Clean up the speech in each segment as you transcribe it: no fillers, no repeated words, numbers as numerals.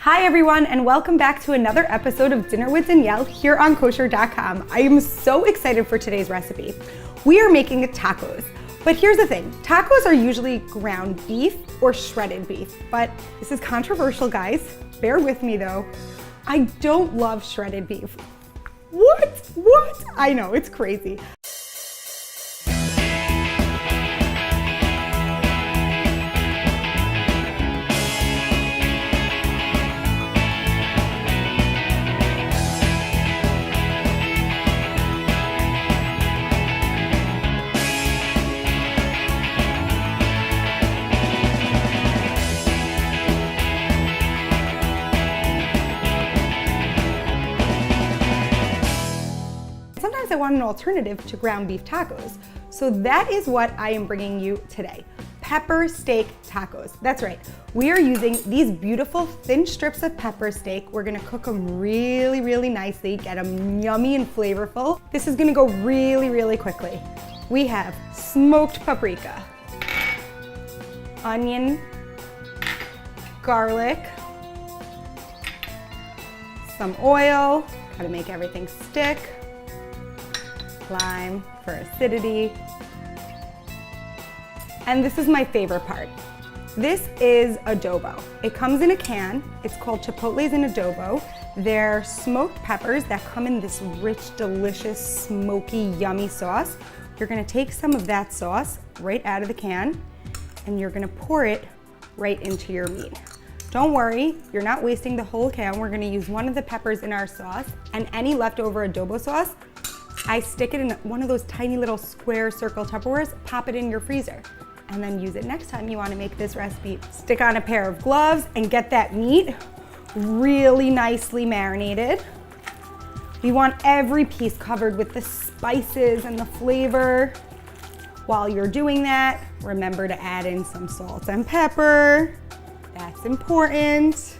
Hi everyone, and welcome back to another episode of Dinner with Danielle here on Kosherdotcom. I am so excited for today's recipe. We are making tacos, but here's the thing. Tacos are usually ground beef or shredded beef, but this is controversial, guys. Bear with me though. I don't love shredded beef. What? I know, it's crazy. Sometimes I want an alternative to ground beef tacos. So that is what I am bringing you today. Pepper steak tacos. That's right. We are using these beautiful thin strips of pepper steak. We're gonna cook them really nicely, get them yummy and flavorful. This is gonna go really quickly. We have smoked paprika, onion, garlic, some oil, gotta make everything stick, lime for acidity. And this is my favorite part. This is adobo. It comes in a can. It's called chipotles and adobo. They're smoked peppers that come in this rich, delicious, smoky, yummy sauce. You're gonna take some of that sauce right out of the can and you're gonna pour it right into your meat. Don't worry, you're not wasting the whole can. We're gonna use one of the peppers in our sauce, and any leftover adobo sauce, I stick it in one of those tiny little square circle Tupperwares, pop it in your freezer, and then use it next time you want to make this recipe. Stick on a pair of gloves and get that meat really nicely marinated. We want every piece covered with the spices and the flavor. While you're doing that, remember to add in some salt and pepper. That's important.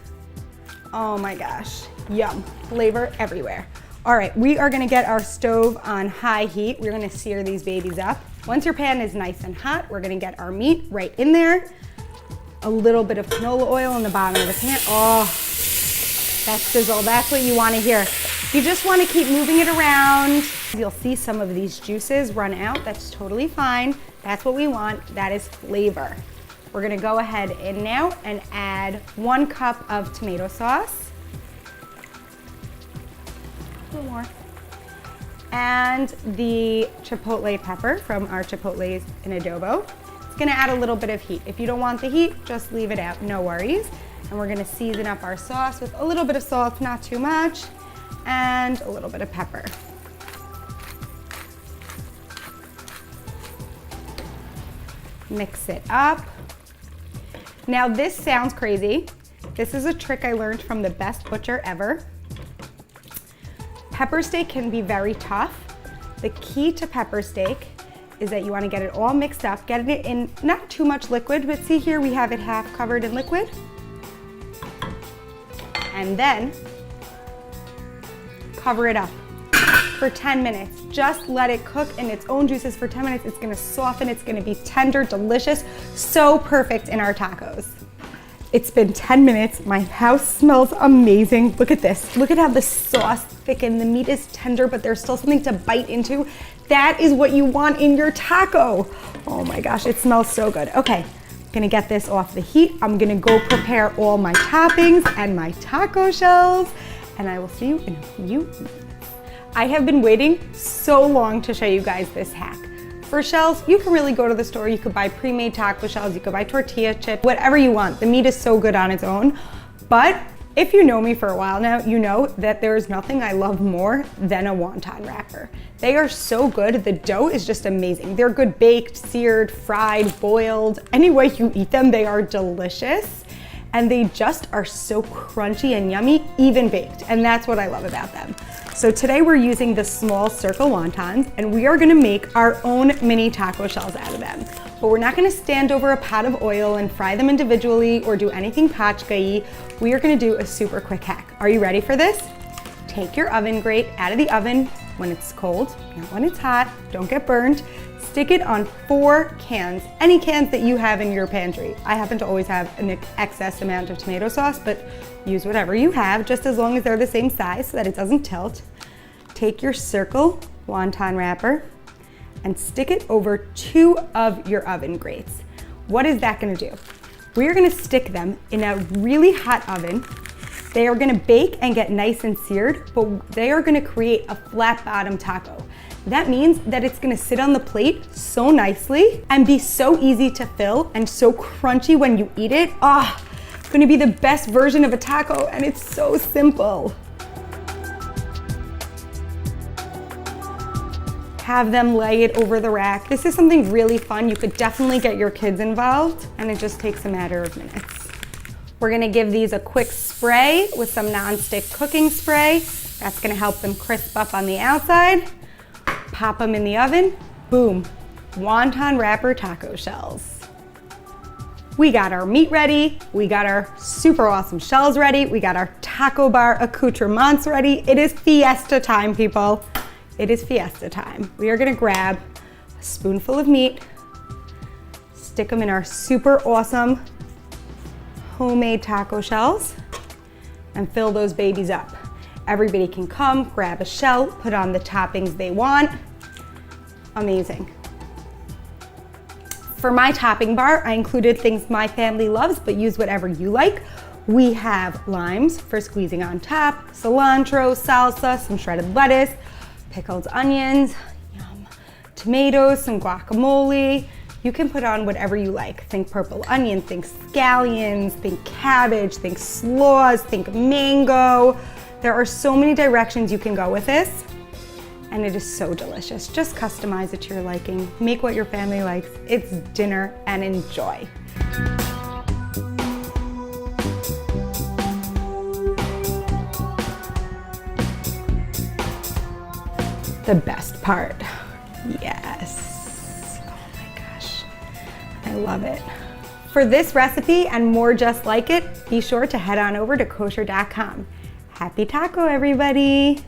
Oh my gosh, yum, flavor everywhere. All right, we are gonna get our stove on high heat. We're gonna sear these babies up. Once your pan is nice and hot, we're gonna get our meat right in there. A little bit of canola oil in the bottom of the pan. Oh, that sizzle, that's what you wanna hear. You just wanna keep moving it around. You'll see some of these juices run out. That's totally fine. That's what we want, that is flavor. We're gonna go ahead in now and add 1 cup of tomato sauce. A little more. And the chipotle pepper from our chipotles in adobo. It's gonna add a little bit of heat. If you don't want the heat, just leave it out, no worries. And we're gonna season up our sauce with a little bit of salt, not too much, and a little bit of pepper. Mix it up. Now this sounds crazy. This is a trick I learned from the best butcher ever. Pepper steak can be very tough. The key to pepper steak is that you want to get it all mixed up, get it in not too much liquid, but see here we have it half covered in liquid. And then cover it up for 10 minutes. Just let it cook in its own juices for 10 minutes. It's gonna soften, it's gonna be tender, delicious, so perfect in our tacos. It's been 10 minutes. My house smells amazing. Look at this. Look at how the sauce thickened. The meat is tender, but there's still something to bite into. That is what you want in your taco. Oh my gosh, it smells so good. Okay, I'm gonna get this off the heat. I'm gonna go prepare all my toppings and my taco shells, and I will see you in a few minutes. I have been waiting so long to show you guys this hack. For shells, you can really go to the store. You could buy pre-made taco shells, you could buy tortilla chips, whatever you want. The meat is so good on its own. But if you know me for a while now, you know that there is nothing I love more than a wonton wrapper. They are so good. The dough is just amazing. They're good baked, seared, fried, boiled. Any way you eat them, they are delicious. And they just are so crunchy and yummy, even baked. And that's what I love about them. So today we're using the small circle wontons, and we are gonna make our own mini taco shells out of them. But we're not gonna stand over a pot of oil and fry them individually or do anything pachka-y. We are gonna do a super quick hack. Are you ready for this? Take your oven grate out of the oven when it's cold, not when it's hot, don't get burned. Stick it on 4 cans, any cans that you have in your pantry. I happen to always have an excess amount of tomato sauce, but use whatever you have, just as long as they're the same size so that it doesn't tilt. Take your circle wonton wrapper and stick it over 2 of your oven grates. What is that gonna do? We're gonna stick them in a really hot oven. They are gonna bake and get nice and seared, but they are gonna create a flat bottom taco. That means that it's gonna sit on the plate so nicely and be so easy to fill and so crunchy when you eat it. It's gonna be the best version of a taco, and it's so simple. Have them lay it over the rack. This is something really fun. You could definitely get your kids involved, and it just takes a matter of minutes. We're gonna give these a quick spray with some nonstick cooking spray. That's gonna help them crisp up on the outside. Pop them in the oven, boom, wonton wrapper taco shells. We got our meat ready, we got our super awesome shells ready, we got our taco bar accoutrements ready. It is fiesta time, people. It is fiesta time. We are gonna grab a spoonful of meat, stick them in our super awesome homemade taco shells, and fill those babies up. Everybody can come, grab a shell, put on the toppings they want. Amazing. For my topping bar, I included things my family loves, but use whatever you like. We have limes for squeezing on top, cilantro, salsa, some shredded lettuce, pickled onions, yum, tomatoes, some guacamole. You can put on whatever you like. Think purple onion, think scallions, think cabbage, think slaws, think mango. There are so many directions you can go with this, and it is so delicious. Just customize it to your liking. Make what your family likes. It's dinner and enjoy. The best part. Yes. Oh my gosh. I love it. For this recipe and more just like it, be sure to head on over to Kosherdotcom. Happy taco, everybody!